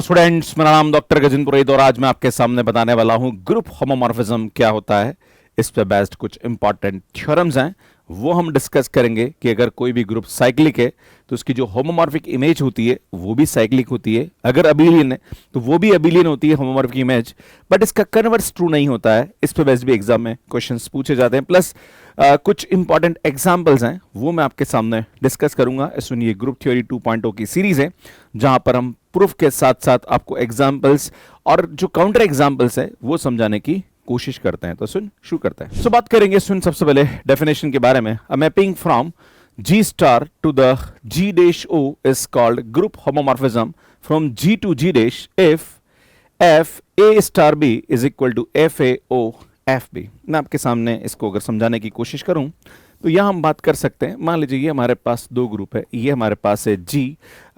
नमस्कार स्टूडेंट्स, मेरा नाम डॉक्टर गजेंद्र पुरोहित और आज मैं आपके सामने बताने वाला हूं ग्रुप होमोमॉर्फिज्म क्या होता है। इस पे बेस्ड कुछ इंपॉर्टेंट थ्योरम्स हैं, वो हम डिस्कस करेंगे कि अगर कोई भी ग्रुप साइक्लिक है तो उसकी जो होमोमॉर्फिक इमेज होती है वो भी साइक्लिक होती है, अगर अबिलियन है तो वो भी अबिलियन होती है होमोमॉर्फिक इमेज, बट इसका कन्वर्स ट्रू नहीं होता है। इस पे बेस्ड भी एग्जाम में क्वेश्चंस पूछे जाते हैं, प्लस कुछ इंपॉर्टेंट एग्जाम्पल्स हैं वो मैं आपके सामने डिस्कस करूंगा। सुनिए, ग्रुप थ्योरी 2.0 की सीरीज है जहां पर हम प्रूफ के साथ साथ आपको एग्जाम्पल्स और जो काउंटर एग्जाम्पल्स है वो समझाने की कोशिश करते हैं। तो शुरू करते हैं। बात करेंगे सबसे पहले डेफिनेशन के बारे में। अ mapping from G star to the G dash O is called group homomorphism from G to G dash if F A star B is equal to F A O F B। मैं आपके सामने इसको अगर समझाने की कोशिश करूं तो यहां हम बात कर सकते हैं। मान लीजिए ये हमारे पास दो ग्रुप है, ये हमारे पास है G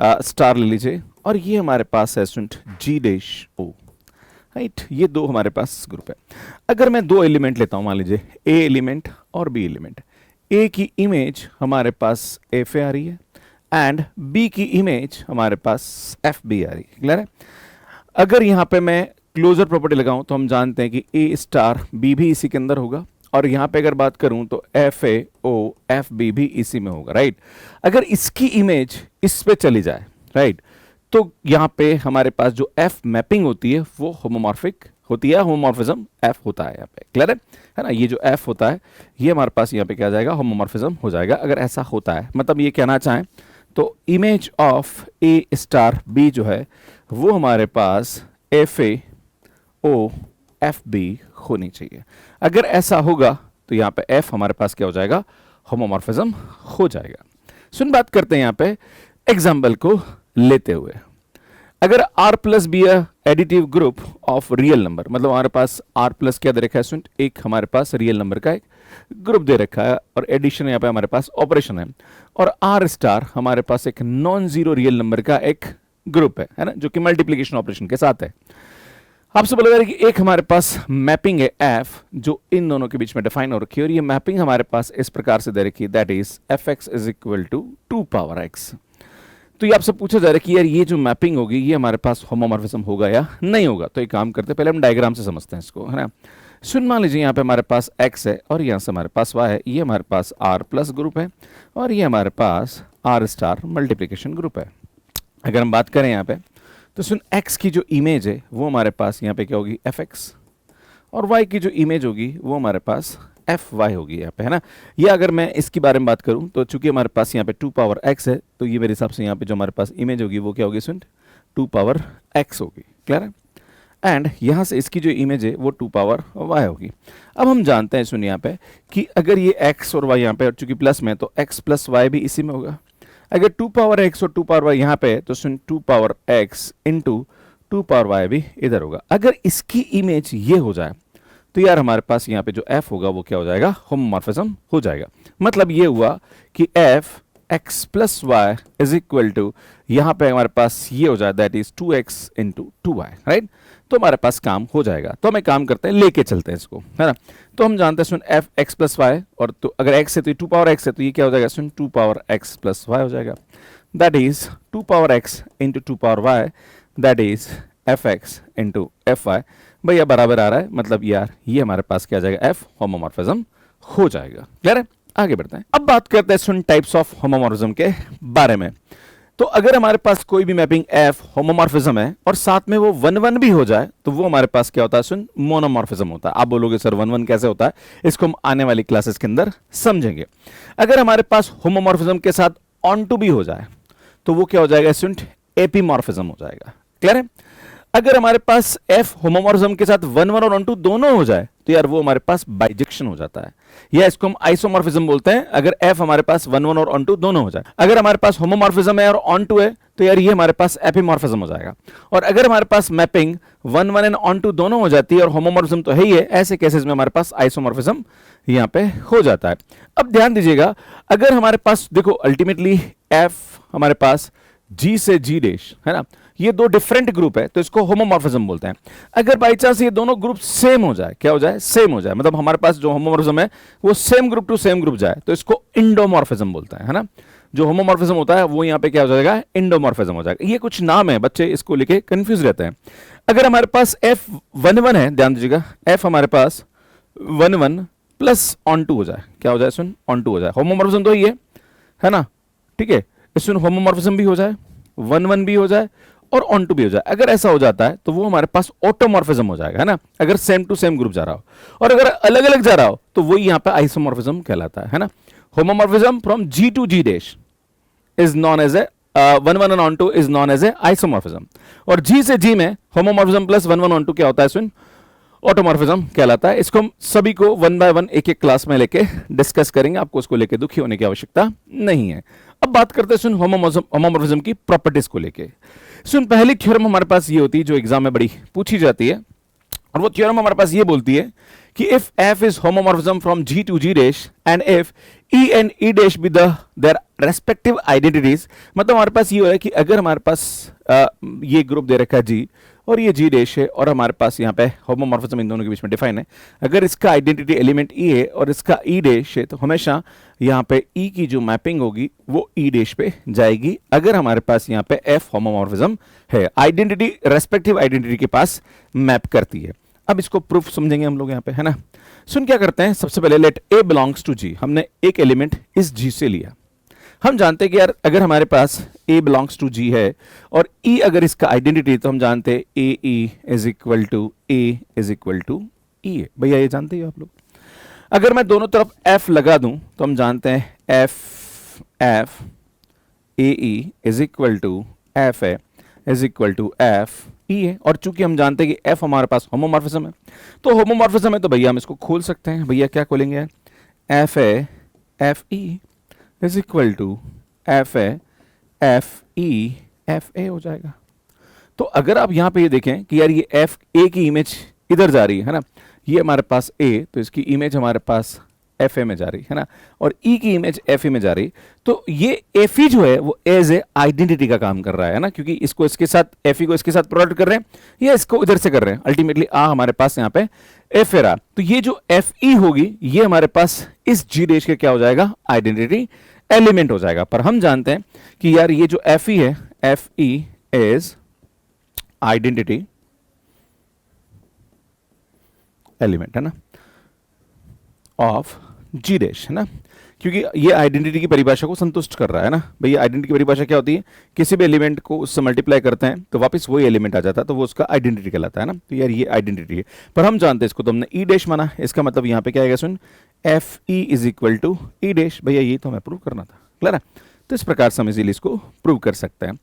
स्टार ले लीजिए और ये हमारे पास है G डैश O, राइट। ये दो हमारे पास ग्रुप है। अगर मैं दो एलिमेंट लेता हूं, मान लीजिए A एलिमेंट और B एलिमेंट, A की इमेज हमारे पास FA आ रही है एंड B की इमेज हमारे पास FB आ रही है। क्लियर है? अगर यहां पे मैं क्लोजर प्रॉपर्टी लगाऊं तो हम जानते हैं कि A स्टार B भी इसी के अंदर होगा और यहां पे अगर बात करूं तो FAO FB भी इसी में होगा, राइट। अगर इसकी इमेज इस पे चली जाए, राइट, तो यहां पे हमारे पास जो F मैपिंग होती है वो होमोमॉर्फिक होती है, होमोमॉर्फिज्म F होता है यहाँ पे। क्लियर है ना? ये जो F होता है ये हमारे पास यहाँ पे क्या आ जाएगा, होमोमॉर्फिज्म हो जाएगा। अगर ऐसा होता है, मतलब ये कहना चाहें तो image of A star B जो है वो हमारे पास FAO FB होनी चाहिए। अगर ऐसा होगा तो यहाँ पे F हमारे पास क्या हो जाएगा, होमोमॉर्फिज्म हो जाएगा। बात करते हैं यहाँ पे एग्जाम्पल को लेते हुए। अगर R plus be additive group of real number, मतलब हमारे पास R प्लस क्या दे रखा है, एक हमारे पास रियल नंबर का एक ग्रुप दे रखा है और एडिशन यहाँ पे हमारे पास ऑपरेशन है, और R स्टार हमारे पास एक नॉन जीरो रियल नंबर का एक ग्रुप है ना, जो कि मल्टीप्लीकेशन ऑपरेशन के साथ है। आपसे बोला जा रहा है कि एक हमारे पास मैपिंग है F जो इन दोनों के बीच में डिफाइन हो रखी है, और ये मैपिंग हमारे पास इस प्रकार से दे रखी है, that is fx is equal to 2 power x। तो ये आपसे पूछा जा रहा है कि यार ये जो मैपिंग होगी ये हमारे पास होमोमॉर्फिज्म होगा या नहीं होगा। तो एक काम करते हैं, पहले हम डायग्राम से समझते हैं इसको, है ना। मान लीजिए यहाँ पे हमारे पास x है और यहाँ से हमारे पास y है, ये हमारे पास R प्लस ग्रुप है और ये हमारे पास R स्टार मल्टीप्लीकेशन ग्रुप है। अगर हम बात करें यहाँ पे तो x की जो इमेज है वो हमारे पास यहाँ पे क्या होगी, fx, और y की जो इमेज होगी वो हमारे पास fy होगी यहाँ पे, है ना। ये अगर मैं इसके बारे में बात करूँ तो चूंकि हमारे पास यहाँ पे 2 पावर x है तो ये मेरे हिसाब से यहाँ पे जो हमारे पास इमेज होगी वो क्या होगी, 2 पावर x होगी। क्लियर है? एंड यहाँ से इसकी जो इमेज है वो 2 पावर y होगी। अब हम जानते हैं यहाँ पे कि अगर ये x और y यहाँ पे चूंकि प्लस में तो x प्लस y भी इसी में होगा। अगर 2 पावर x और 2 पावर y यहाँ पे तो 2 power x into 2 power y भी इधर होगा। अगर इसकी इमेज ये हो जाए तो यार हमारे पास यहाँ पे जो f होगा वो क्या हो जाएगा, होमोमॉर्फिज्म हो जाएगा। मतलब ये हुआ कि f x plus Y is equal to यहाँ पे हमारे पास ये हो जाए, that is 2x into 2y, right. तो हमारे पास काम हो जाएगा। तो हम एक काम करते हैं, लेके चलते हैं इसको, है ना। तो हम जानते हैं f x प्लस वाई, और तो अगर x है तो 2 पावर x है तो ये क्या हो जाएगा, 2 पावर x प्लस वाई हो जाएगा, that is 2 power x into 2 power Y, that is fx into fy। भैया बराबर आ रहा है, मतलब यार ये हमारे पास क्या आ जाएगा, f होमोमॉर्फिज्म हो जाएगा। क्लियर है? आगे बढ़ते हैं। अब बात करते हैं टाइप्स ऑफ होमोमॉर्फिज्म के बारे में। तो अगर हमारे पास कोई भी मैपिंग f होमोमॉर्फिज्म है और साथ में वो 1-1 भी हो जाए तो वो हमारे पास क्या होता है, मोनोमॉर्फिज्म होता है। आप बोलोगे सर 1-1 कैसे होता है, इसको हम आने वाली क्लासेस के अंदर समझेंगे। अगर हमारे पास होमोमॉर्फिज्म के साथ ऑन टू भी हो जाए तो वो क्या हो जाएगा, एपीमॉर्फिज्म हो जाएगा। क्लियर है? अगर हमारे पास f होमोमॉर्फिज्म के साथ 1-1 और ऑन टू दोनों हो जाए तो यार वो हमारे पास बाइजेक्शन हो जाता है, या इसको हम आइसोमॉर्फिज्म बोलते हैं। अगर f हमारे पास 1-1 और ऑन टू दोनों हो जाए। अगर हमारे पास होमोमॉर्फिज्म है और ऑन टू है तो यार ये हमारे पास एपीमॉर्फिज्म हो जाएगा। और अगर हमारे पास मैपिंग 1-1 एंड ऑन टू दोनों हो जाती है और होमोमॉर्फिज्म तो है ही है, ऐसे केसेस में हमारे पास आइसोमॉर्फिज्म यहाँ पे हो जाता है। अब ध्यान दीजिएगा, अगर हमारे पास देखो अल्टीमेटली f हमारे पास G से G डैश, है ना, ये दो डिफरेंट ग्रुप है तो इसको होमोमॉर्फिज्म बोलते हैं। अगर बाई चांस ये दोनों ग्रुप सेम हो जाए, क्या हो जाए, सेम हो जाए, मतलब हमारे पास जो होमोमॉर्फिज्म है वो same group to same group जाए तो इसको इंडोमॉर्फिज्म बोलते हैं, है ना। जो होमोमॉर्फिज्म होता है वो यहाँ पे क्या हो जाएगा, इंडोमॉर्फिज्म हो जाएगा। ये कुछ नाम है, बच्चे इसको लेके कंफ्यूज रहते हैं। अगर हमारे पास F11 है, ध्यान दीजिएगा, F हमारे पास 11 प्लस ऑन टू हो जाए, क्या हो जाए सुन, ऑन टू हो जाए। होमोमॉर्फिज्म तो ही है ना, ठीक है, इसमें होमोमॉर्फिज्म भी हो जाए, 11 भी हो जाए और ऑन टू भी हो जाए। अगर ऐसा हो जाता है तो वो हमारे पास ऑटोमॉर्फिज्म हो जाएगा, है ना, अगर सेम टू सेम ग्रुप जा रहा हो। और अगर अलग अलग जा रहा हो तो वही यहाँ पे आइसोमॉर्फिज्म कहलाता है ना। Homomorphism from G to G dash is known as a 11 and on 2 is known as a isomorphism. और G से G में होमोमॉर्फिज्म प्लस 11 on 2 क्या होता है सुन, ऑटोमॉर्फिज्म कहलाता है। इसको हम सभी को वन बाय वन एक एक क्लास में लेके डिस्कस करेंगे, आपको उसको लेके दुखी होने की आवश्यकता नहीं है। अब बात करते हैं सुन होमोमॉर्फिज्म की प्रॉपर्टीज को लेके। सुन, पहली थ्योरम हमारे पास ये होती है जो एग्जाम में बड़ी पूछी जाती है, और वो थ्योरम हमारे पास ये बोलती है कि if f is homomorphism from G to G dash and if E and E dash be their respective identities, मतलब हमारे पास ये हो रहा है कि अगर हमारे पास ये ग्रुप दे रखा है G और ये G डैश है और हमारे पास यहाँ पे होमोमॉर्फिज्म इन दोनों के बीच में डिफाइन है, अगर इसका आइडेंटिटी एलिमेंट E है और इसका E डैश है तो हमेशा यहाँ पे E की जो मैपिंग होगी वो E डैश पे जाएगी, अगर हमारे पास यहाँ पे F होमोमॉर्फिज्म है, आइडेंटिटी रेस्पेक्टिव आइडेंटिटी के पास मैप करती है। अब इसको प्रूफ समझेंगे हम लोग यहाँ पे, है ना। सुन, क्या करते हैं, सबसे पहले let A belongs to G, हमने एक एलिमेंट इस G से लिया। हम जानते हैं कि यार अगर हमारे पास A बिलोंग्स टू G है और E अगर इसका आइडेंटिटी, तो हम जानते हैं AE is equal to A is equal to E है, भैया ये जानते ही हो आप लोग। अगर मैं दोनों तरफ F लगा दूं तो हम जानते हैं F AE is equal to F है is equal to F E है। और चूंकि हम जानते हैं कि F हमारे पास होमोमॉर्फिज्म है, तो होमोमॉर्फिज्म है तो भैया हम इसको खोल सकते हैं। भैया क्या खोलेंगे, F है FE is equal to F है FE FA हो जाएगा। तो अगर आप यहाँ पे ये देखें कि यार ये FA की इमेज इधर जा रही है ना, ये हमारे पास A, तो इसकी इमेज हमारे पास FA में जा रही है ना, और E की इमेज FA में जा रही, तो ये FE जो है वो एज ए आइडेंटिटी का काम कर रहा है ना, क्योंकि इसको इसके साथ FE को इसके साथ प्रोडक्ट कर रहे हैं या इसको इधर से कर रहे हैं, अल्टीमेटली हमारे पास यहाँ पे FA रहा। तो ये जो FE होगी ये हमारे पास इस G डैश के क्या हो जाएगा, आइडेंटिटी एलिमेंट हो जाएगा। पर हम जानते हैं कि यार ये जो FE है, FE इज आइडेंटिटी एलिमेंट, है ना, ऑफ G डैश, है ना, क्योंकि ये आइडेंटिटी की परिभाषा को संतुष्ट कर रहा है ना। भैया आइडेंटिटी की परिभाषा क्या होती है, किसी भी एलिमेंट को उससे मल्टीप्लाई करते हैं तो वापस वही एलिमेंट आ जाता है, तो वो उसका आइडेंटिटी कहलाता है ना। तो यार ये आइडेंटिटी है, पर हम जानते हैं इसको, तो हमने E डैश माना, इसका मतलब यहाँ पे क्या आएगा सुन, FE is equal to E dash. भैया ये तो हमें प्रूव करना था, क्लियर है। तो इस प्रकार से हम इजीली इसको प्रूव कर सकते हैं।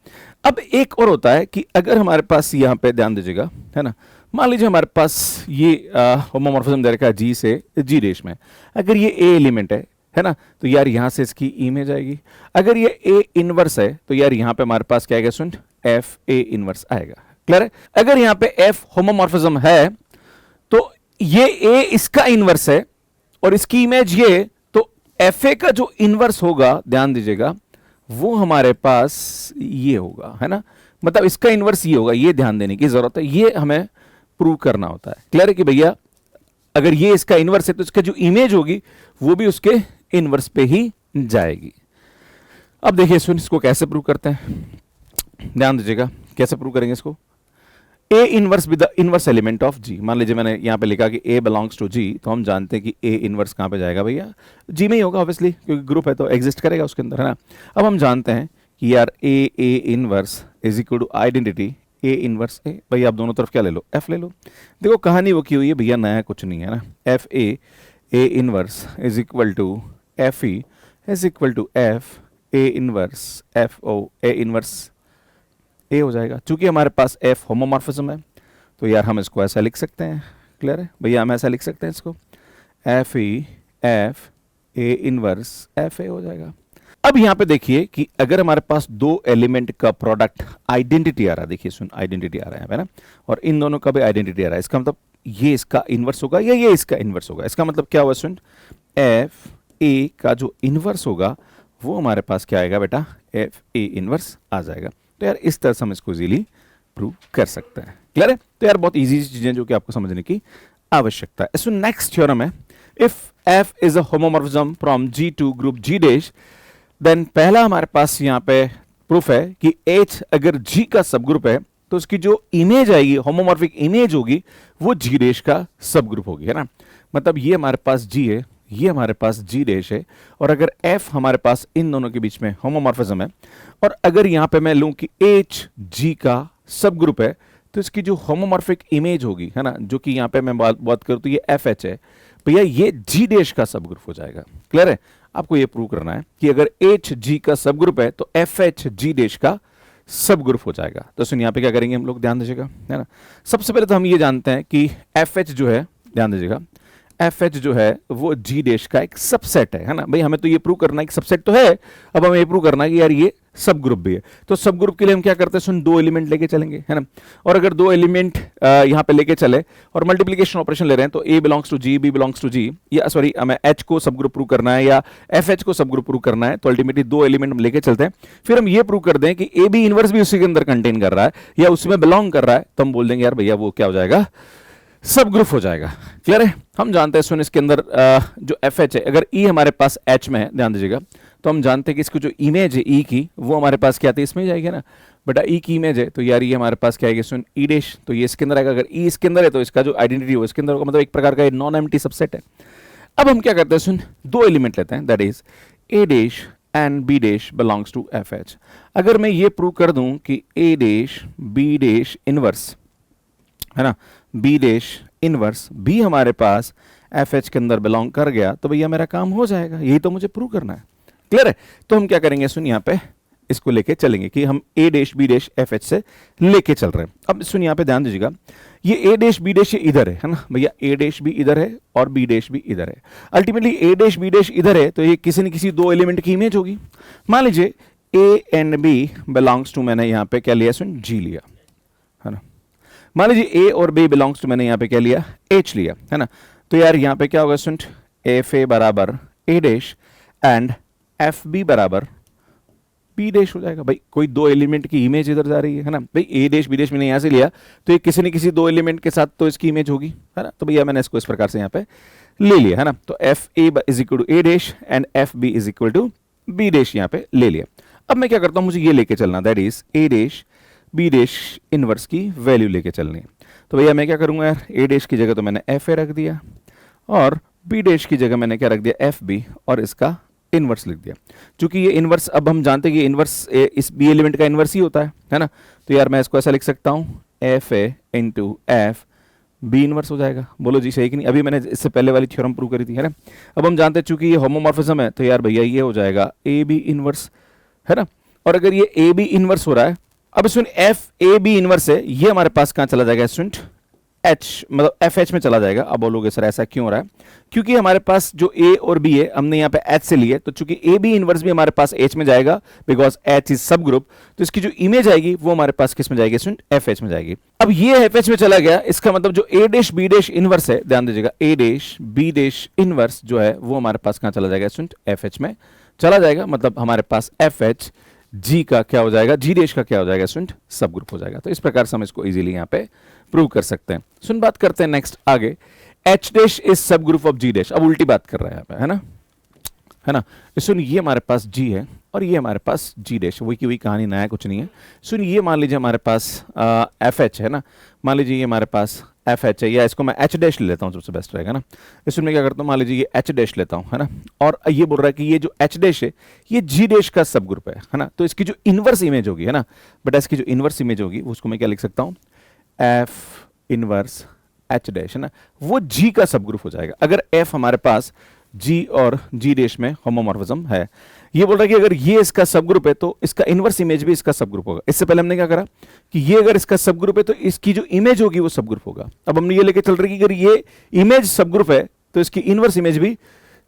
अब एक और होता है कि अगर हमारे पास यहाँ पे ध्यान दीजिएगा, है ना, मान लीजिए हमारे पास ये होमोमॉर्फिज्म दे रखा है G से G डैश में, अगर ये A एलिमेंट है ना, तो यार यहाँ से इसकी इमेज आएगी। अगर ये A इनवर्स है तो यार यहाँ पे हमारे पास क्या आएगा सुन, FA इनवर्स आएगा, क्लियर है। अगर यहाँ पे F होमोमॉर्फिज्म है तो ये A इसका इनवर्स है और इसकी इमेज ये, तो FA का जो इनवर्स होगा, ध्यान दीजिएगा, वो हमारे पास ये होगा, है ना, मतलब इसका इनवर्स ये होगा, ये ध्यान देने की जरूरत है, ये हमें प्रूव करना होता है, क्लियर है कि भैया अगर ये इसका इनवर्स है तो इसका जो इमेज होगी वो भी उसके इनवर्स पे ही जाएगी। अब देखिए सुन, इसको कैसे प्रूव करते हैं, ध्यान दीजिएगा कैसे प्रूव करेंगे इसको। A inverse with the inverse element of G, मान लीजिए मैंने यहाँ पे लिखा कि A बिलोंग्स टू G, तो हम जानते हैं कि A इनवर्स कहाँ पे जाएगा भैया, G में ही होगा ऑब्वियसली, क्योंकि ग्रुप है तो एग्जिस्ट करेगा उसके अंदर, है ना। अब हम जानते हैं कि यार A inverse is equal to identity A inverse A, भैया आप दोनों तरफ क्या ले लो, F ले लो। देखो कहानी वो की हुई है भैया, नया कुछ नहीं है ना। FA A inverse is equal to FE is equal to F A inverse FO A inverse A हो जाएगा। चूंकि हमारे पास F होमोमॉर्फिज्म है तो यार हम इसको ऐसा लिख सकते हैं, क्लियर है भैया, हम ऐसा लिख सकते हैं इसको, FE F A inverse FA हो जाएगा। अब यहाँ पे देखिए कि अगर हमारे पास दो एलिमेंट का प्रोडक्ट आइडेंटिटी आ रहा है, देखिए सुन आइडेंटिटी आ रहा है ना, और इन दोनों का भी आइडेंटिटी आ रहा है, इसका मतलब ये इसका इनवर्स होगा या ये इसका इनवर्स होगा। इसका मतलब क्या हुआ सुन, FA का जो इनवर्स होगा वो हमारे पास क्या आएगा बेटा, FA इनवर्स आ जाएगा। तो यार इस तरह से हम इसको इजीली प्रूव कर सकते हैं, क्लियर है। तो यार बहुत इजी चीजें जो कि आपको समझने की आवश्यकता है। सो नेक्स्ट थ्योरम है, if F is a homomorphism from G to group G dash then पहला हमारे पास यहाँ पे प्रूफ है कि H अगर G का सब ग्रुप है तो उसकी जो इमेज आएगी, होमोमॉर्फिक इमेज होगी, वो G डैश का सब ग्रुप होगी, है ना। मतलब ये हमारे पास G है, ये हमारे पास G डैश है, और अगर F हमारे पास इन दोनों के बीच में होमोमॉर्फिज्म है, और अगर यहां पे मैं लूं कि H G का सब ग्रुप है, तो इसकी जो होमोमॉर्फिक इमेज होगी, है ना, जो कि यहां पे मैं बात करूं तो ये FH है, भैया ये G डैश का सब ग्रुप हो जाएगा। क्लियर है? आपको ये प्रूव करना है कि अगर H G का सब ग्रुप है तो FH G डैश का सब ग्रुप हो जाएगा। तो सुन यहाँ पे क्या करेंगे हम लोग, ध्यान दीजिएगा, है ना। सबसे पहले तो हम ये जानते हैं कि FH जो है, ध्यान दीजिएगा, FH जो है वो G डैश का एक सबसेट है ना। भाई हमें तो ये प्रूव करना है कि सबसेट तो है, अब हमें ये प्रूव करना है कि यार ये सब ग्रुप भी है। तो सब ग्रुप के लिए हम क्या करते हैं, सुन, दो एलिमेंट लेके चलेंगे, है ना। और अगर दो एलिमेंट यहाँ पे लेके चले और मल्टीप्लिकेशन ऑपरेशन ले रहे हैं तो A belongs to G, B belongs to G, या सॉरी हमें H को सब ग्रुप प्रूव करना है या FH को सब ग्रुप प्रूव करना है, तो अल्टीमेटली दो एलिमेंट हम लेके चलते हैं। फिर हम ये प्रूव कर दें कि AB इनवर्स भी उसी के अंदर कंटेन कर रहा है या उसमें बिलोंग कर रहा है, तो हम बोल देंगे यार भैया वो क्या हो जाएगा, सब ग्रुप हो जाएगा। क्लियर है? हम जानते हैं सुन, इसके अंदर जो FH है, अगर E हमारे पास H में है, ध्यान दीजिएगा, तो हम जानते हैं कि इसकी जो इमेज है E की, वो हमारे पास क्या आती है, इसमें जाएगी ना। बेटा E की इमेज है तो यार ये हमारे पास क्या आएगी, सुन, E डैश, तो ये इसके अंदर आएगा। अगर E इसके अंदर है तो इसका जो आइडेंटिटी हो इसके अंदर होगा, मतलब एक प्रकार का नॉन एम्प्टी सबसेट है। अब हम क्या करते हैं, सुन, दो एलिमेंट लेते हैं, that is A dash and B dash belongs to FH। अगर मैं ये प्रूव कर दूं कि A dash B dash inverse, है ना, B डैश इनवर्स भी हमारे पास FH के अंदर बिलोंग कर गया, तो भैया मेरा काम हो जाएगा। यही तो मुझे प्रूव करना है। क्लियर है? तो हम क्या करेंगे, सुन, यहाँ पे इसको लेके चलेंगे कि हम A dash B dash FH से लेके चल रहे हैं। अब सुन, यहाँ पे ध्यान दीजिएगा, ये A डैश B डैश इधर है ना भैया, A डैश भी इधर है और B डैश भी इधर है। Ultimately A dash B dash इधर है तो ये किसी न किसी दो एलिमेंट की इमेज होगी। मान लीजिए A and B belongs to, मैंने यहाँ पे क्या लिया, सुन, G लिया, है ना। मान लीजिए A और B बिलोंग्स टू, मैंने यहाँ पे क्या लिया, H लिया, है ना। तो यार यहाँ पे क्या होगा, सुन, FA बराबर A डैश एंड FB बराबर B डैश हो जाएगा। भाई कोई दो एलिमेंट की इमेज इधर जा रही है ना। भाई A डैश B डैश मैंने यहाँ से लिया तो ये किसी न किसी दो एलिमेंट के साथ तो इसकी इमेज होगी, है ना। तो भैया मैंने इसको इस प्रकार से यहाँ पे ले लिया, है ना। तो FA is equal to A dash and FB is equal to B dash यहाँ पे ले लिया। अब मैं क्या करता हूँ, मुझे ये लेके चलना, that is A dash B dash inverse की वैल्यू लेके चलनी है। तो भैया मैं क्या करूंगा यार, A डैश की जगह तो मैंने FA रख दिया और B डैश की जगह मैंने क्या रख दिया, FB, और इसका इनवर्स लिख दिया। क्योंकि ये इनवर्स, अब हम जानते हैं कि इनवर्स इस B एलिमेंट का इनवर्स ही होता है ना। तो यार मैं इसको ऐसा लिख सकता हूँ, FA into F B inverse हो जाएगा। बोलो जी सही कि नहीं? अभी मैंने इससे पहले वाली थ्योरम प्रूव करी थी, है ना। अब हम जानते हैं चूंकि ये होमोमॉर्फिज्म है तो यार भैया ये हो जाएगा AB इनवर्स, है ना। और अगर ये AB इनवर्स हो रहा है, अब सुन, FAB इनवर्स है, ये हमारे पास कहां चला जाएगा, स्टूडेंट, H, मतलब FH में चला जाएगा। अब बोलोगे सर ऐसा क्यों हो रहा है, क्योंकि हमारे पास जो A और B है हमने यहाँ पे H से लिए, तो चूंकि AB इनवर्स भी हमारे पास H में जाएगा बिकॉज H इज सब ग्रुप, तो इसकी जो इमेज आएगी वो हमारे पास किस में जाएगी, स्टूडेंट, FH में जाएगी। अब ये FH में चला गया, इसका मतलब जो A dash B dash inverse है, ध्यान दीजिएगा, A dash B dash inverse जो है वो हमारे पास कहां चला जाएगा, स्टूडेंट, FH में चला जाएगा। मतलब हमारे पास FH G का क्या हो जाएगा, G डैश का क्या हो जाएगा, स्टूडेंट, सब ग्रुप हो जाएगा। तो इस प्रकार से हम इसको इजीली यहाँ पे प्रूव कर सकते हैं। सुन, बात करते हैं नेक्स्ट आगे, H डैश इज सब ग्रुप ऑफ G डैश। अब उल्टी बात कर रहा है यहाँ पे, है ना। सुन, ये हमारे पास G है और ये हमारे पास G डैश, वही की वही कहानी, नया कुछ नहीं है। सुन, ये मान लीजिए हमारे पास FH है ना, मान लीजिए ये हमारे पास FH है, या इसको मैं H डैश ले लेता हूँ, सबसे बेस्ट रहेगा ना। इसमें मैं क्या करता हूँ, मान लीजिए ये H डैश लेता हूँ, है ना, और ये बोल रहा है कि ये जो H डैश है ये G डैश का सब ग्रुप है ना। तो इसकी जो इनवर्स इमेज होगी, है ना बेटा, इसकी जो इनवर्स इमेज होगी उसको मैं क्या लिख सकता हूँ, F इनवर्स H डैश, है ना, वो G का सब ग्रुप हो जाएगा। अगर F हमारे पास G और G डैश में होमोमॉर्फिज्म है, ये बोल रहा है कि अगर ये इसका सब ग्रुप है तो इसका इनवर्स इमेज भी इसका सब ग्रुप होगा। इससे पहले हमने क्या करा कि ये अगर इसका सब ग्रुप है तो इसकी जो इमेज होगी वो सब ग्रुप होगा। अब हमने ये लेके चल रहे कि अगर ये इमेज सब ग्रुप है तो इसकी इनवर्स इमेज भी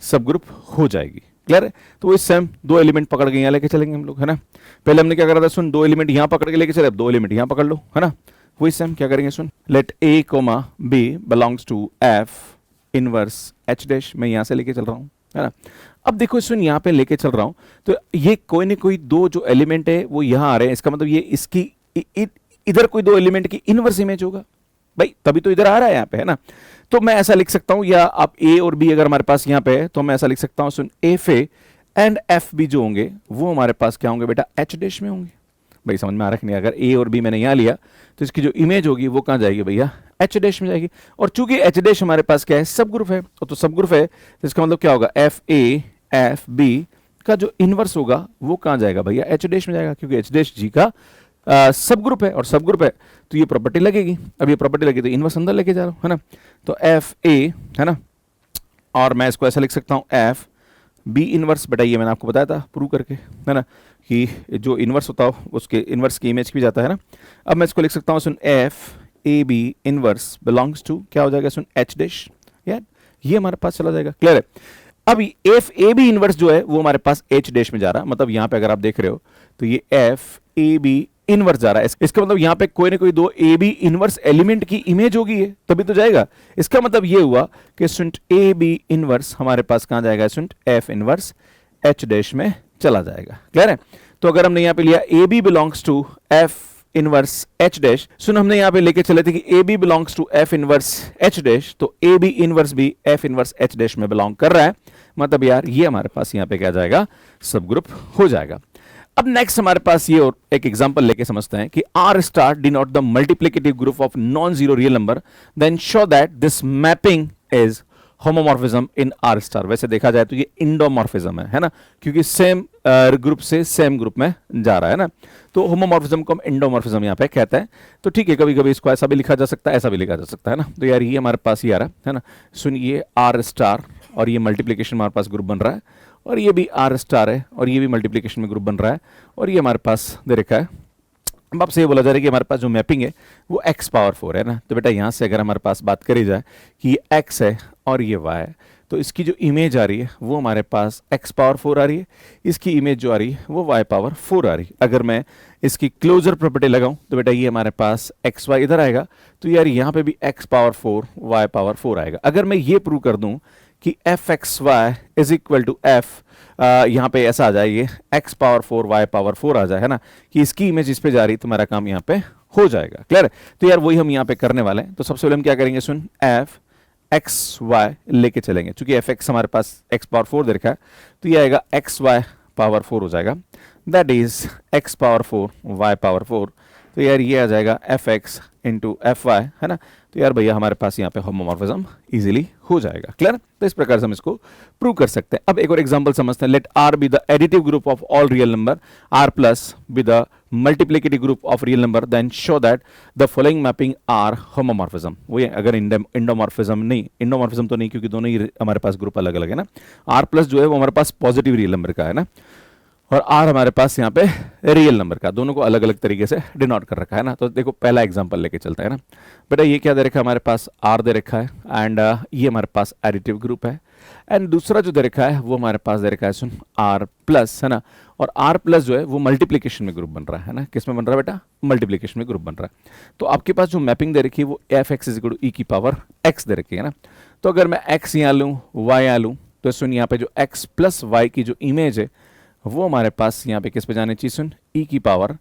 सब ग्रुप हो जाएगी। क्लियर है? तो वो सेम दो एलिमेंट पकड़ के यहाँ लेके चलेंगे हम लोग, है ना। पहले हमने क्या करा था, सुन, दो एलिमेंट यहाँ पकड़ के लेके चले, अब दो एलिमेंट यहाँ पकड़ लो, है ना। वही सेम क्या करेंगे, सुन, let A, B belongs to F inverse H dash, मैं यहाँ से लेके चल रहा हूँ, है ना। अब देखो सुन, यहाँ पे लेके चल रहा हूँ तो ये कोई ना कोई दो जो एलिमेंट है वो यहाँ आ रहे हैं, इसका मतलब ये इसकी इधर कोई दो एलिमेंट की इनवर्स इमेज होगा भाई, तभी तो इधर आ रहा है यहाँ पे, है ना। तो मैं ऐसा लिख सकता हूँ, या आप A और B अगर हमारे पास यहाँ पे है तो मैं ऐसा लिख सकता हूँ, सुन, FA एंड एफ बी जो होंगे वो हमारे पास क्या होंगे बेटा, एच डैश में होंगे। भाई समझ में आ रहा है नहीं? अगर ए और बी मैंने यहाँ लिया तो इसकी जो इमेज होगी वो कहाँ जाएगी भैया, एच डैश में जाएगी। और चूंकि एच डैश हमारे पास क्या है, सब ग्रुप है, तो सब ग्रुप है तो इसका मतलब क्या होगा, एफ ए एफ बी का जो इनवर्स होगा वो कहाँ जाएगा भैया, एच डैश में जाएगा, क्योंकि एच डैश जी का सब ग्रुप है और सब ग्रुप है तो ये प्रॉपर्टी लगेगी। अब ये प्रॉपर्टी लगी तो इनवर्स अंदर लेके जा रहा हूँ, है ना। तो एफ ए, है ना, और मैं इसको ऐसा लिख सकता हूँ एफ बी इनवर्स, बेटा ये मैंने आपको बताया था प्रूव करके, है ना, कि जो इनवर्स होता हो उसके इनवर्स की इमेज भी जाता है ना। अब मैं इसको लिख सकता हूँ सुन, F A B inverse belongs to क्या हो जाएगा सुन, एच डैश। यार ये हमारे पास चला जाएगा, क्लियर है। अब एफ ए बी इनवर्स जो है वो हमारे पास एच डैश में जा रहा है, मतलब यहाँ पे अगर आप देख रहे हो तो ये एफ ए बी इनवर्स जा रहा है, इसका मतलब यहाँ पे कोई ना कोई दो ए बी इनवर्स एलिमेंट की इमेज होगी है तभी तो जाएगा। इसका मतलब ये हुआ कि सुंट ए बी इनवर्स हमारे पास कहां जाएगा, सुंट एफ इनवर्स एच डैश में चला जाएगा, क्लियर है। तो अगर हमने यहाँ पे लिया A B belongs to F inverse H dash, सुन हमने यहाँ पे लेके चले थे कि A B belongs to F inverse H dash, तो ए बी इनवर्स भी एफ इनवर्स एच डैश में बिलोंग कर रहा है, मतलब यार ये हमारे पास यहाँ पे क्या जाएगा, सब ग्रुप हो जाएगा। अब नेक्स्ट हमारे पास ये और एक एग्जांपल लेके समझते हैं कि R star denote the multiplicative group of non zero real number, then show that this mapping is homomorphism in R star. वैसे देखा जाए तो ये इंडोमॉर्फिज्म है ना, क्योंकि सेम ग्रुप से सेम ग्रुप में जा रहा है ना, तो होमोमॉर्फिज्म को हम इंडोमॉर्फिज्म यहाँ पे कहते हैं। तो ठीक है, कभी कभी इसको ऐसा भी लिखा जा सकता है, ऐसा भी लिखा जा सकता है ना। तो यार ये हमारे पास ये आ रहा है ना, सुनिए आर स्टार और ये मल्टीप्लीकेशन हमारे पास ग्रुप बन रहा है, और ये भी आर स्टार है और ये भी मल्टीप्लिकेशन में ग्रुप बन रहा है, और ये हमारे पास दे रखा है। अब आपसे ये बोला जा रहा है कि हमारे पास जो मैपिंग है वो x पावर 4 है ना। तो बेटा यहाँ से अगर हमारे पास बात करी जाए कि ये x है और ये y है, तो इसकी जो इमेज आ रही है वो हमारे पास x पावर 4 आ रही है, इसकी इमेज जो आ रही है वो y पावर 4 आ रही है। अगर मैं इसकी क्लोजर प्रॉपर्टी लगाऊं तो बेटा ये हमारे पास एक्स वाई इधर आएगा, तो यार यहाँ पे भी x पावर 4 y पावर 4 आएगा। अगर मैं ये प्रूव कर दूं कि F X Y is equal to F, यहाँ पे ऐसा आ जाए ये x पावर 4 y पावर 4 आ जाए, है ना, कि इसकी इमेज इस पे जा रही, तो मेरा काम यहाँ पे हो जाएगा, क्लियर है। तो यार वही हम यहाँ पे करने वाले हैं। तो सबसे पहले हम क्या करेंगे, सुन एफ एक्स वाई लेके चलेंगे, चूंकि एफ एक्स हमारे पास x पावर 4 दे रखा है, तो ये आएगा एक्स वाई पावर 4 हो जाएगा, that is x power 4 y power 4। तो यार ये आ जाएगा F X into F Y, है ना। तो यार भैया हमारे पास यहाँ पे होमोमॉर्फिज्म इजीली हो जाएगा, क्लियर। तो इस प्रकार से हम इसको प्रूव कर सकते हैं। अब एक और एग्जांपल समझते हैं। Let R be the additive group of all real number, R plus be the multiplicative group of real number, then show that the following mapping are homomorphism. वो ये अगर इंडोमॉर्फिज्म नहीं, इंडोमॉर्फिज्म तो नहीं क्योंकि दोनों ही हमारे पास ग्रुप अलग अलग है ना। आर प्लस जो है वो हमारे पास पॉजिटिव रियल नंबर का है ना, और आर हमारे पास यहाँ पे रियल नंबर का, दोनों को अलग अलग तरीके से डिनोट कर रखा है ना। तो देखो पहला एग्जांपल लेके चलता है ना बेटा, ये क्या दे रखा है हमारे पास, आर दे रखा है एंड ये हमारे पास एडिटिव ग्रुप है, एंड दूसरा जो दे रखा है वो हमारे पास दे रखा है सुन आर प्लस, है ना। और आर प्लस जो है वो मल्टीप्लीकेशन में ग्रुप बन रहा है ना, किस में बन रहा है बेटा, मल्टीप्लीकेशन में ग्रुप बन रहा है। तो आपके पास जो मैपिंग दे रखी है वो F X is equal to E की पावर एक्स दे रखी है ना। तो अगर मैं एक्स यहाँ लूँ वाई यहाँ लूँ, तो सुन यहाँ पे जो एक्स प्लस वाई की जो इमेज है वो हमारे पास यहाँ पे किस पे जानी चाहिए, सुन ई की पावर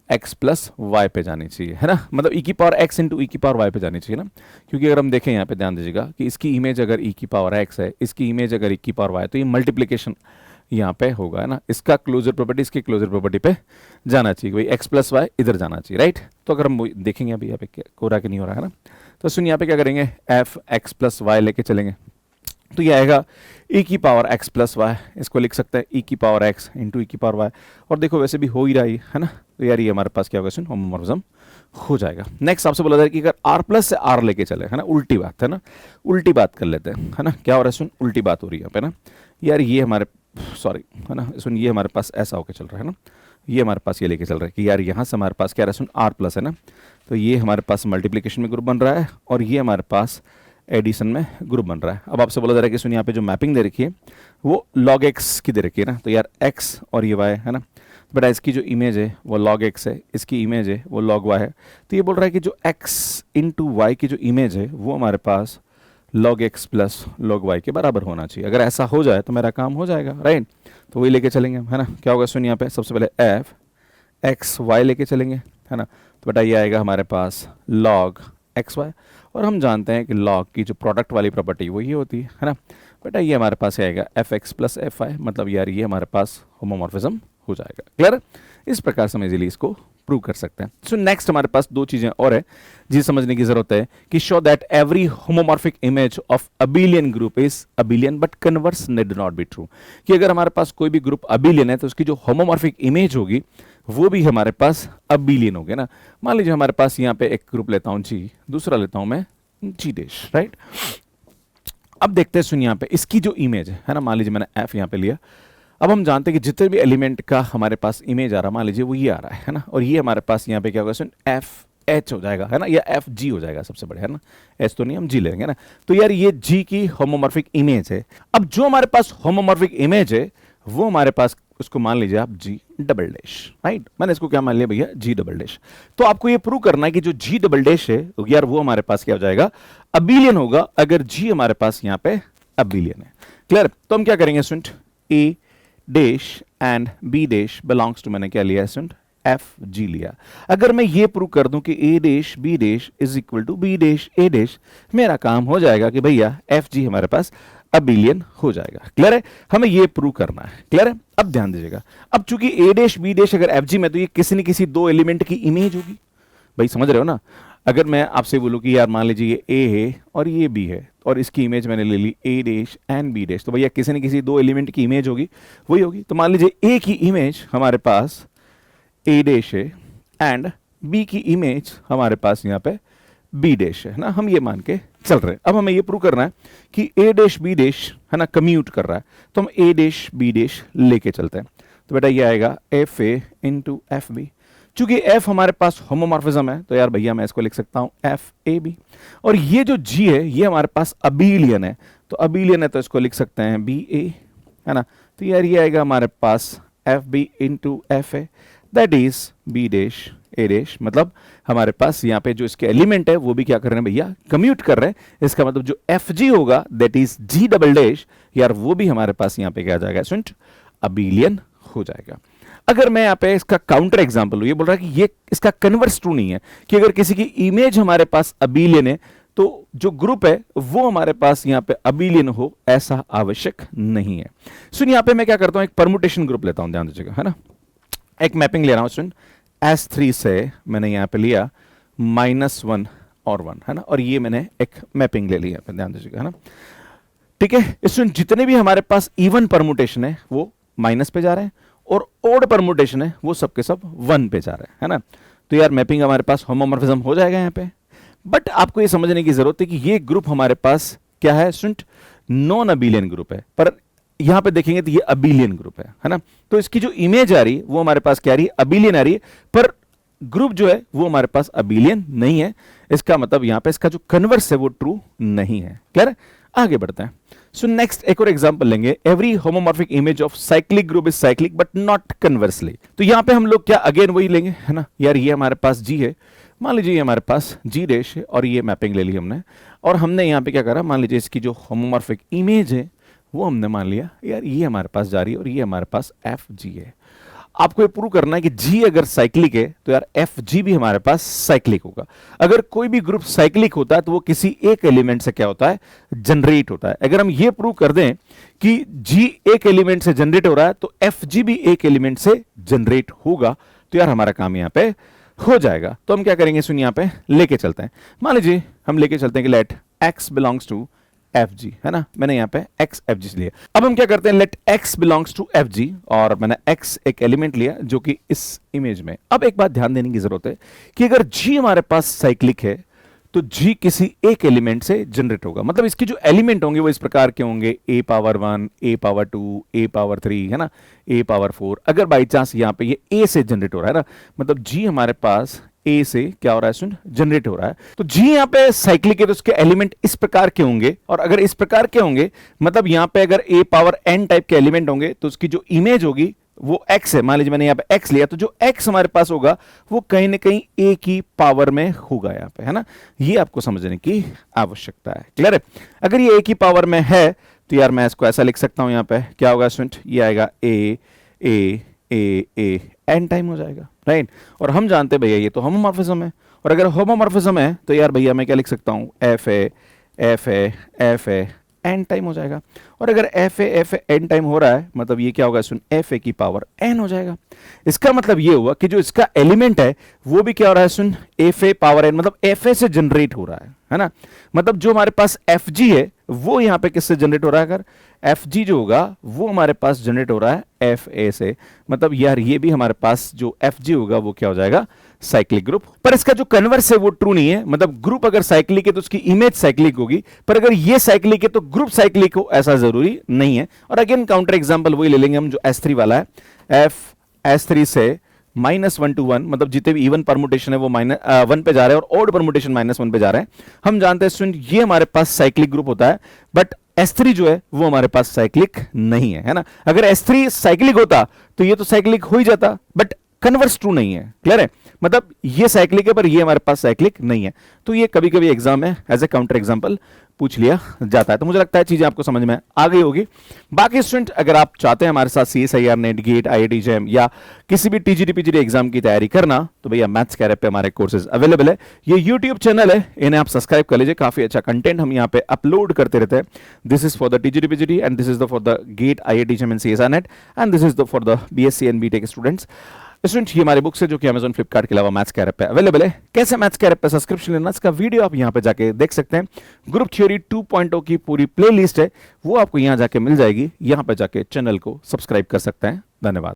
x प्लस वाई पे जानी चाहिए, है ना। मतलब ई की पावर x इंटू ई की पावर वाई पे जानी चाहिए ना, क्योंकि अगर हम देखें यहाँ पे ध्यान दीजिएगा कि इसकी इमेज अगर ई की पावर x है, इसकी इमेज अगर ई की पावर y, तो ये मल्टीप्लीकेशन यहाँ पे होगा, है ना। इसका क्लोजर प्रॉपर्टी इसकी क्लोजर प्रॉपर्टी पे जाना चाहिए, भाई x प्लस वाई इधर जाना चाहिए, राइट। तो अगर हम देखेंगे अभी यहाँ पे क्या हो रहा कि नहीं हो रहा है ना, तो सुन यहाँ पे क्या करेंगे, एफ एक्स प्लस वाई लेके चलेंगे, तो ये आएगा e की पावर x प्लस वाई, इसको लिख सकते हैं e की पावर x इंटू ई की पावर वाई। और देखो वैसे भी हो ही रहा है ना, तो यार ये हमारे पास क्या होगा, सुन होमोमॉर्फिज्म हो जाएगा। नेक्स्ट आपसे बोला जाए कि अगर r प्लस से r लेके चले, है ना, उल्टी बात है ना, उल्टी बात कर लेते हैं, है ना। क्या हो रहा है, सुन उल्टी बात हो रही है यहाँ पे ना। यार ये हमारे सॉरी है ना, सुन ये हमारे पास ऐसा होकर चल रहा है ना, ये हमारे पास ये लेके चल रहा है कि यार यहाँ से हमारे पास क्या रहा है, सुन r प्लस है ना, तो ये हमारे पास मल्टीप्लीकेशन में ग्रुप बन रहा है और ये हमारे पास एडिशन में ग्रुप बन रहा है। अब आपसे बोला जा रहा है कि सुन यहाँ पे जो मैपिंग दे रखी है वो log x की दे रखी है ना, तो यार x और ये y है ना, बेटा इसकी जो इमेज है वो log x है, इसकी इमेज है वो log y है। तो ये बोल रहा है कि जो x इंटू वाई की जो इमेज है वो हमारे पास log x plus log y के बराबर होना चाहिए। अगर ऐसा हो जाए तो मेरा काम हो जाएगा, राइट। तो वही लेके चलेंगे हम, है ना। क्या होगा, सुन यहाँ पे सबसे पहले एफ एक्स वाई लेके चलेंगे, है ना। तो बेटा ये आएगा हमारे पास log एक्स वाई, और हम जानते हैं कि लॉग की जो प्रोडक्ट वाली प्रॉपर्टी वो ये होती है ना बेटा, ये हमारे पास आएगा F X plus F Y, मतलब यार ये हमारे पास होमोमॉर्फिज्म हो जाएगा। क्लियर? इस प्रकार से हम इजीली इसको प्रूव कर सकते हैं। सो नेक्स्ट हमारे पास दो चीजें और है जिसे समझने की जरूरत है कि show that every homomorphic image of abelian group is abelian but converse need not be true, कि अगर हमारे पास कोई भी ग्रुप अबिलियन है तो उसकी जो होमोमॉर्फिक इमेज होगी वो भी हमारे पास अबिलियन होगी ना। मान लीजिए हमारे पास यहाँ पे एक ग्रुप लेता हूं जी, दूसरा लेता हूं मैं जी डैश, राइट। अब देखते हैं, सुन यहाँ पे इसकी जो इमेज है ना, मान लीजिए मैंने एफ यहाँ पे लिया। अब हम जानते हैं कि जितने भी एलिमेंट का हमारे पास इमेज आ रहा है, मान लीजिए वो ये आ रहा है ना, और ये हमारे पास यहाँ पे क्या होगा, सुन एफ एच हो जाएगा है ना, या एफ जी हो जाएगा सबसे बड़े, है ना, एच तो नहीं, हम जी लेंगे ना। तो यार ये जी की होमोमॉर्फिक इमेज है। अब जो हमारे पास होमोमॉर्फिक इमेज है वो हमारे पास, उसको मान लीजिए आप जी डबल डैश, राइट। मैंने इसको क्या मान लिया भैया, जी डबल डैश। तो आपको ये प्रूव करना है कि जो जी डबल डैश है यार वो हमारे पास क्या हो जाएगा, अबिलियन होगा, अगर जी हमारे पास यहाँ पे अबिलियन है। क्लियर? तो हम क्या करेंगे student, A dash and B dash belongs to, मैंने क्या लिया स्टूडेंट, एफ जी लिया। अगर मैं ये प्रूव कर दूं कि A dash B dash is equal to B dash A dash, मेरा काम हो जाएगा कि भैया एफ जी हमारे पास अबिलियन हो जाएगा। क्लियर है? हमें ये प्रूव करना है। क्लियर है? अब ध्यान दीजिएगा, अब चूंकि ए डैश बी डैश अगर एफ जी में, तो ये किसी न किसी दो एलिमेंट की इमेज होगी। भाई समझ रहे हो ना? अगर मैं आपसे बोलूं कि यार मान लीजिए ये ए है और ये बी है और इसकी इमेज मैंने ले ली ए डैश एंड बी डैश, तो भैया किसी न किसी दो एलिमेंट की इमेज होगी, वही होगी। तो मान लीजिए ए की इमेज हमारे पास ए डैश है एंड बी की इमेज हमारे पास यहाँ पे बी डैश है ना, हम ये मान के चल रहे हैं। अब हमें ये प्रूव करना है कि ए डैश बी डैश है ना कम्यूट कर रहा है, तो हम ए डैश बी डैश लेके चलते हैं। तो बेटा ये आएगा F A into F B. चूंकि एफ हमारे पास होमोमॉर्फिज्म है तो यार भैया मैं इसको लिख सकता हूं एफ ए बी, और ये जो जी है ये हमारे पास अबिलियन है, तो अबिलियन है तो इसको लिख सकते हैं बी ए, है ना। तो यार ये आएगा हमारे पास F B into F A, that is B dash A dash. मतलब हमारे पास यहाँ पे जो इसके एलिमेंट है वो भी क्या कर रहे हैं भैया, कम्यूट कर रहे हैं। इसका मतलब जो एफ जी होगा that is G double dash, यार वो भी हमारे पास यहाँ पे क्या आ जाएगा स्टूडेंट, अबिलियन हो जाएगा। अगर मैं यहाँ पे इसका काउंटर एग्जांपल हूं, ये बोल रहा है कि ये इसका कन्वर्स ट्रू नहीं है, कि अगर किसी की इमेज हमारे पास अबिलियन है तो जो ग्रुप है वो हमारे पास यहाँ पे अबिलियन हो, ऐसा आवश्यक नहीं है। सुन यहाँ पे मैं क्या करता हूं, एक परमुटेशन ग्रुप लेता हूं, ध्यान दीजिएगा, है ना। एक मैपिंग ले रहा हूं स्टूडेंट, S3 से मैंने यहाँ पे लिया -1 और 1, है ना, और ये मैंने एक मैपिंग ले लिया, ध्यान दीजिएगा, है ना। ठीक है स्टूडेंट, जितने भी हमारे पास इवन परमुटेशन है वो माइनस पे जा रहे हैं और ओड परमुटेशन है वो सबके सब 1 पे जा रहे हैं, है ना। तो यार मैपिंग हमारे पास होमोमॉर्फिज्म हो जाएगा यहाँ पे। बट आपको ये समझने की जरूरत है कि ये ग्रुप हमारे पास क्या है स्टूडेंट, नॉन अबिलियन ग्रुप है, पर यहां पे देखेंगे तो ये अबिलियन ग्रुप है ना। तो इसकी जो इमेज आ रही है वो हमारे पास क्या आ रही है, अबिलियन आ रही है, पर ग्रुप जो है वो हमारे पास अबिलियन नहीं है। इसका मतलब यहां पे इसका जो कन्वर्स है वो ट्रू नहीं है। क्लियर है? आगे बढ़ते हैं। सो नेक्स्ट एक और एग्जांपल लेंगे, every homomorphic image of cyclic group is cyclic but not conversely. तो यहां पे हम लोग क्या अगेन वही लेंगे, है ना। यार ये हमारे पास जी है, मान लीजिए ये हमारे पास जी डैश है और ये मैपिंग ले ली हमने, और हमने यहां पे क्या करा, मान लीजिए इसकी जो होमोमॉर्फिक इमेज है वो हमने मान लिया यार ये हमारे पास जा रही है और ये हमारे पास एफ जी है। आपको ये प्रूव करना है कि जी अगर साइक्लिक है तो यार एफ जी भी हमारे पास साइक्लिक होगा। अगर कोई भी ग्रुप साइक्लिक होता है तो वो किसी एक एलिमेंट से क्या होता है, जनरेट होता है। अगर हम ये प्रूव कर दें कि जी एक एलिमेंट से जनरेट हो रहा है तो एफ जी भी एक एलिमेंट से जनरेट होगा, तो यार हमारा काम यहाँ पे हो जाएगा। तो हम क्या करेंगे, सुनिए यहाँ पे लेके चलते हैं। मान लीजिए हम लेके चलते हैं कि let X belongs to F G, है ना। मैंने यहाँ पे एक्स एफ जी लिया। अब हम क्या करते हैं, let X belongs to F G, और मैंने एक्स एक एलिमेंट लिया जो कि इस इमेज में। अब एक बात ध्यान देने की जरूरत है कि अगर जी हमारे पास साइक्लिक है तो जी किसी एक एलिमेंट से जनरेट होगा। मतलब इसके जो एलिमेंट होंगे वो इस प्रकार के होंगे, ए पावर 1, ए पावर 2, ए पावर 3, है ना, ए पावर 4। अगर बाई चांस यहाँ पे ये ए से जनरेट हो रहा है ना, मतलब जी हमारे पास ए से क्या हो रहा है स्टूडेंट, जनरेट हो रहा है, तो जी यहाँ पे साइक्लिक है तो उसके एलिमेंट इस प्रकार के होंगे, और अगर इस प्रकार के होंगे मतलब यहाँ पे अगर ए पावर एन टाइप के एलिमेंट होंगे तो उसकी जो इमेज होगी वो x है। मान लीजिए मैंने यहाँ पे x लिया, तो जो x हमारे पास होगा वो कहीं ना कहीं a की पावर में होगा यहाँ पे, है ना। ये आपको समझने की आवश्यकता है। क्लियर है? अगर ये a की पावर में है तो यार मैं इसको ऐसा लिख सकता हूं, यहाँ पे क्या होगा स्टूडेंट, ये आएगा a a a a n time हो जाएगा, राइट। और हम जानते हैं भैया ये तो होमोमॉर्फिज्म है, और अगर होमोमॉर्फिज्म है तो यार भैया मैं क्या लिख सकता हूं, एफ ए एन टाइम हो जाएगा। और अगर एफ ए एन टाइम हो रहा है मतलब ये क्या होगा, सुन एफ ए की पावर एन हो जाएगा। इसका मतलब ये हुआ कि जो इसका एलिमेंट है वो भी क्या हो रहा है, सुन एफ ए पावर एन, मतलब एफ ए से जनरेट हो रहा है ना। मतलब जो हमारे पास एफ जी है वो यहां पे किससे जनरेट हो रहा है, अगर एफ जी जो होगा वो हमारे पास जनरेट हो रहा है एफ ए से। मतलब यार ये भी हमारे पास जो एफ जी होगा वो क्या हो जाएगा, साइक्लिक ग्रुप। पर इसका जो कन्वर्स है वो ट्रू नहीं है, मतलब ग्रुप अगर साइक्लिक है तो उसकी इमेज साइक्लिक होगी, पर अगर ये साइक्लिक है तो ग्रुप साइक्लिक हो ऐसा जरूरी नहीं है। और अगेन काउंटर एग्जांपल वही ले लेंगे हम जो S3 वाला है, एफ S3 से -1 to 1, मतलब जितने भी इवन परमुटेशन है वो -1 पे जा रहे हैं और ऑड परमुटेशन -1 पे जा रहे हैं। हम जानते हैं स्टूडेंट ये हमारे पास साइक्लिक ग्रुप होता है, बट S3 जो है वो हमारे पास साइक्लिक नहीं है ना। अगर S3 साइक्लिक होता तो ये तो साइक्लिक हो ही जाता, बट कन्वर्स ट्रू नहीं है। क्लियर है, मतलब ये साइक्लिक है पर ये हमारे पास साइक्लिक नहीं है। तो ये कभी कभी एग्जाम में एज ए काउंटर एग्जांपल पूछ लिया जाता है। तो मुझे लगता है चीजें आपको समझ में आ गई होगी। बाकी स्टूडेंट अगर आप चाहते हैं हमारे साथ CSIR NET GATE IIT JEM या किसी भी TGT PGT एग्जाम की तैयारी करना, तो भैया मैथ्स कैरियर पे हमारे कोर्सेज अवेलेबल है। ये यूट्यूब चैनल है, इन्हें आप सब्सक्राइब कर लीजिए, काफी अच्छा कंटेंट हम यहाँ पे अपलोड करते रहते हैं। This is for the TGT PGT and this is the for the GATE IIT JEM and CSIR NET and this is the for the BSc and BTech students. Student ये हमारी books है जो कि Amazon Flipkart के अलावा maths career पे available है। कैसे मैथ्स कैरियर पे सब्सक्रिप्शन लेना, इसका वीडियो आप यहाँ पे जाके देख सकते हैं। ग्रुप थ्योरी 2.0 की पूरी प्लेलिस्ट है वो आपको यहाँ जाके मिल जाएगी, यहाँ पे जाके चैनल को सब्सक्राइब कर सकते हैं। धन्यवाद।